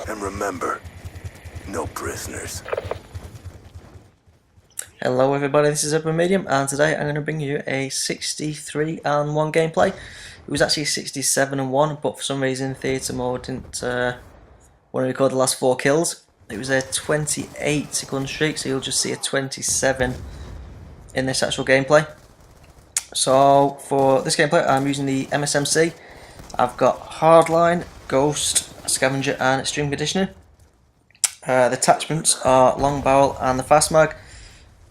And remember, no prisoners. Hello everybody, this is Urban Medium, and today I'm going to bring you a 63-1 gameplay. It was actually 67-1, but for some reason theatre mode didn't want to record the last 4 kills. It was a 28 gun streak, so you'll just see a 27 in this actual gameplay. So for this gameplay I'm using the MSMC. I've got Hardline, Ghost, Scavenger and Extreme Conditioning. The attachments are Long Barrel and the Fast Mag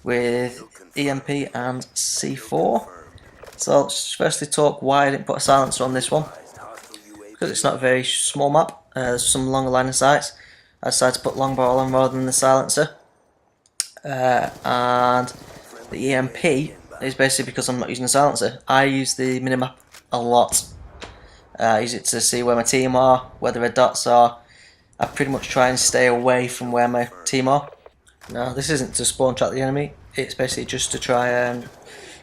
with EMP and C4. So let's firstly talk why I didn't put a silencer on this one. Because it's not a very small map, there's some longer line of sights. I decided to put Long Barrel on rather than the silencer. And the EMP is basically because I'm not using the silencer. I use the minimap a lot. I use it to see where my team are, where the red dots are. I pretty much try and stay away from where my team are. Now this isn't to spawn trap the enemy, it's basically just to try and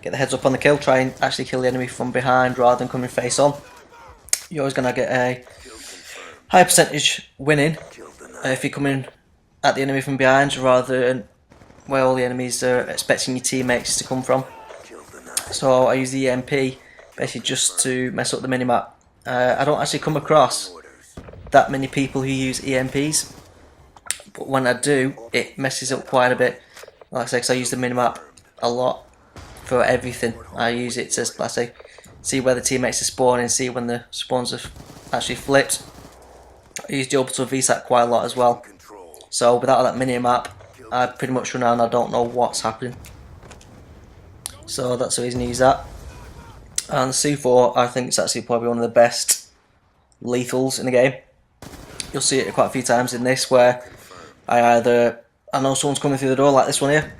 get the heads up on the kill, try and actually kill the enemy from behind rather than coming face on. You're always going to get a high percentage winning if you're coming at the enemy from behind rather than where all the enemies are expecting your teammates to come from. So I use the EMP basically just to mess up the minimap. I don't actually come across that many people who use EMPs, but when I do, it messes up quite a bit. Like I say, because I use the minimap a lot for everything. I use it to, like I say, see where the teammates are spawning, see when the spawns are actually flipped. I use the orbital VSAT quite a lot as well. So without that minimap, I pretty much run around and I don't know what's happening. So that's the reason I use that. And the C4, I think it's actually probably one of the best lethals in the game. You'll see it quite a few times in this where I know someone's coming through the door like this one here.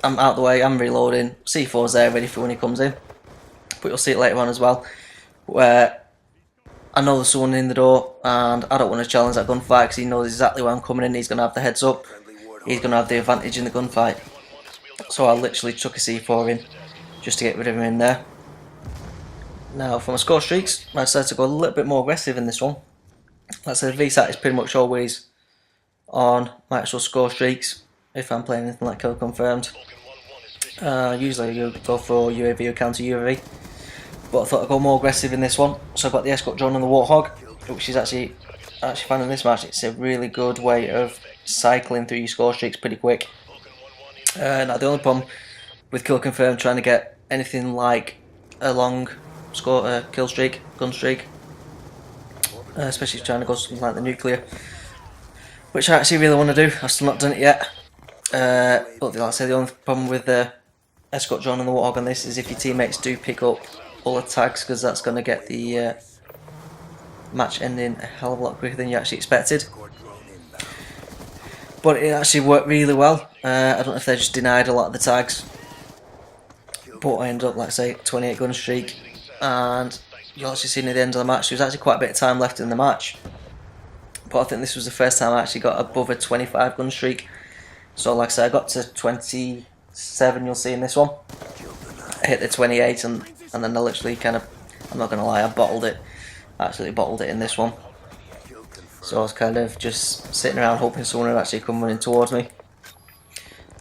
I'm out the way, I'm reloading, C4's there ready for when he comes in. But you'll see it later on as well, where I know there's someone in the door and I don't want to challenge that gunfight because he knows exactly where I'm coming in, he's going to have the heads up, he's going to have the advantage in the gunfight. So I literally chuck a C4 in just to get rid of him in there. Now for my score streaks, I decided to go a little bit more aggressive in this one. Like I said, VSAT is pretty much always on my actual score streaks if I'm playing anything like kill confirmed. Usually you go for UAV or counter UAV, but I thought I'd go more aggressive in this one. So I've got the escort drone and the Warthog, which is actually finding this match. It's a really good way of cycling through your score streaks pretty quick. Now the only problem with kill confirmed trying to get anything like a long score kill streak, gun streak, especially trying to go something like the nuclear, which I actually really want to do. I've still not done it yet. But like I say, the only problem with the escort drone and the Warthog on this is if your teammates do pick up all the tags, because that's going to get the match ending a hell of a lot quicker than you actually expected. But it actually worked really well. I don't know if they just denied a lot of the tags, but I ended up, like I say, 28 gun streak, and you'll actually see near the end of the match there was actually quite a bit of time left in the match. But I think this was the first time I actually got above a 25 gun streak. So like I said, I got to 27, you'll see in this one. I hit the 28 and then I literally kind of, I'm not going to lie, I bottled it. Absolutely bottled it in this one. So I was kind of just sitting around hoping someone would actually come running towards me.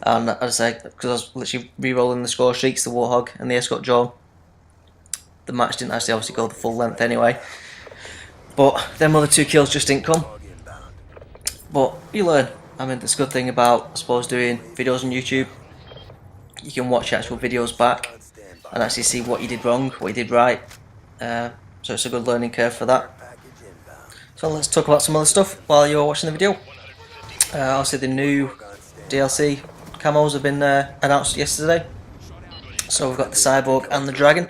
And as I say, because I was literally re-rolling the score streaks, the Warthog and the escort drone, the match didn't actually obviously go the full length anyway. But them other 2 kills just didn't come. But you learn. I mean, that's a good thing about, I suppose, doing videos on YouTube. You can watch the actual videos back and actually see what you did wrong, what you did right. So it's a good learning curve for that. So let's talk about some other stuff while you're watching the video. Obviously the new DLC camos have been announced yesterday. So we've got the Cyborg and the Dragon.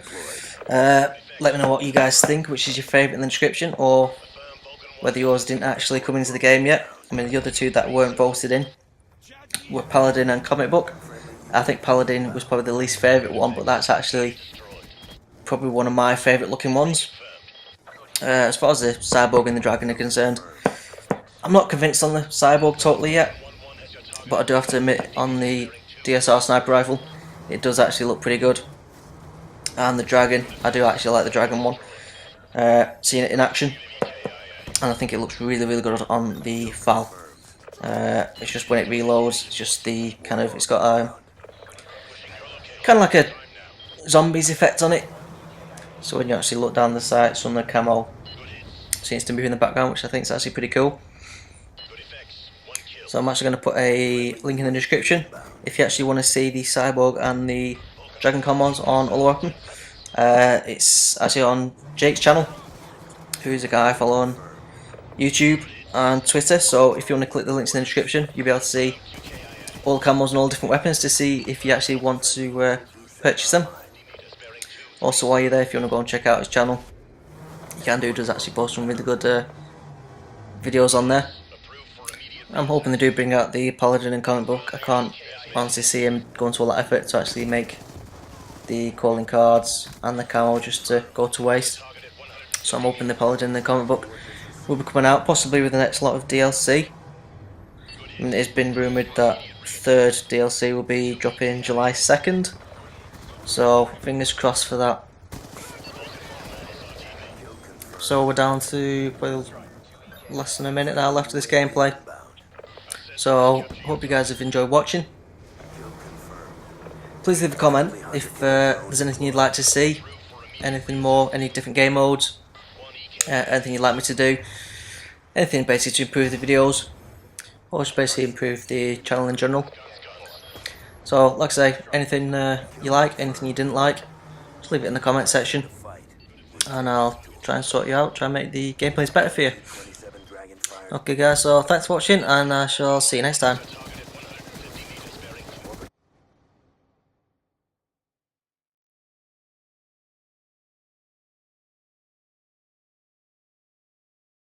Let me know what you guys think, which is your favourite in the description, or whether yours didn't actually come into the game yet. I mean, the other 2 that weren't voted in were Paladin and Comic Book. I think Paladin was probably the least favourite one, but that's actually probably one of my favourite looking ones. As far as the Cyborg and the Dragon are concerned, I'm not convinced on the Cyborg totally yet, but I do have to admit, on the DSR sniper rifle, it does actually look pretty good. And the Dragon, I do actually like the Dragon one. Seeing it in action, and I think it looks really good on the FAL. It's just when it reloads, it's just the kind of, it's got kind of like a zombies effect on it. So when you actually look down the sights on the camo, seems to move in the background, which I think is actually pretty cool. So I'm actually going to put a link in the description if you actually want to see the Cyborg and the Dragon combos on Other Weapon. It's actually on Jake's channel, who's a guy I follow on YouTube and Twitter. So if you want to click the links in the description, you'll be able to see all the camos and all different weapons to see if you actually want to purchase them. Also, while you're there, if you want to go and check out his channel, you can do. Does actually post some really good videos on there. I'm hoping they do bring out the Paladin and comic book. I can't honestly see him going to all that effort to actually make the calling cards and the camo just to go to waste. So I'm hoping the Paladin and the comic book will be coming out, possibly with the next lot of DLC. And it's been rumoured that third DLC will be dropping July 2nd. So fingers crossed for that. So we're down to probably less than a minute now left of this gameplay. So hope you guys have enjoyed watching. Please leave a comment if there's anything you'd like to see, anything more, any different game modes, anything you'd like me to do, anything basically to improve the videos, or just basically improve the channel in general. So like I say, anything you like, anything you didn't like, just leave it in the comment section and I'll try and sort you out, try and make the gameplays better for you. Okay guys, so thanks for watching and I shall see you next time.